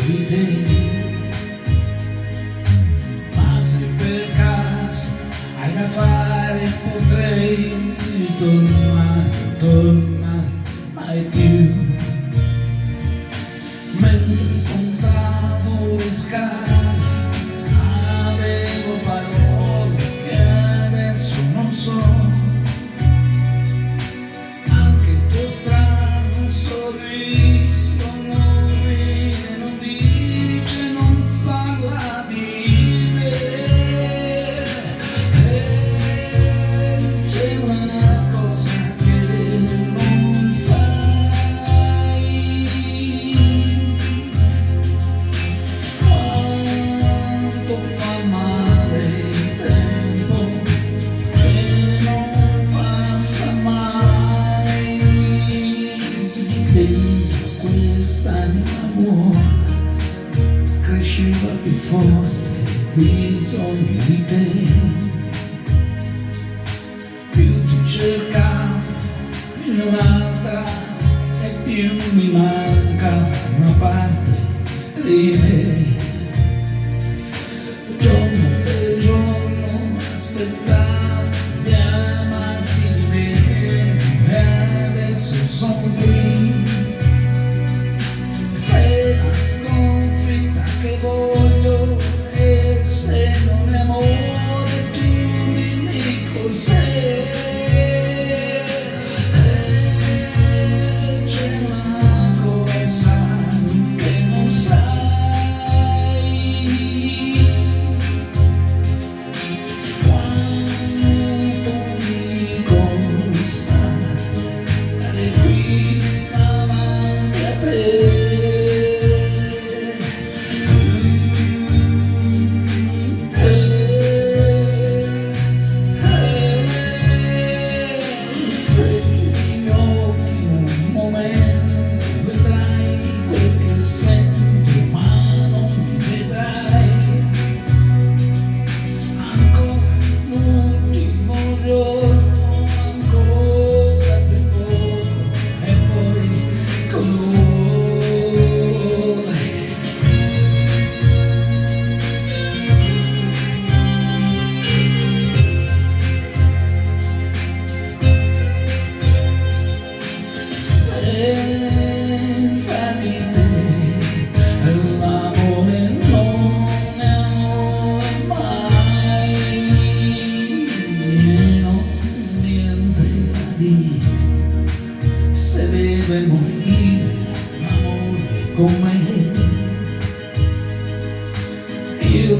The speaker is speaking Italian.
di te. Ma se per caso hai da fare potrei tornare mai più. Mentre contavo le scale avevo parole che adesso non so. Anche il tuo strano sorriso non ride, non dice, non parla di me. C'è una cosa che non sai: quanto fa male il tempo che non passa mai. Dentro quest'anima buona cresceva più forte bisogno di te. Più ti cercavo in un'altra e più mi manca una parte di me. Giorno per giorno aspettavo di amarti di me e adesso sono qui. Sei la sconfitta che voglio e se non è amore tu dimmi cos'è. C'è una cosa che non sai: quanto mi costa stare qui davanti a te. Se chiudi gli occhi un momento vedrai quel che senti, ma non mi vedrai. Ancora l'ultimo giorno, ancora per poco e poi con voi. Senza di te l'amore non è amore mai. Non niente da dire, se deve morire l'amore con me. Io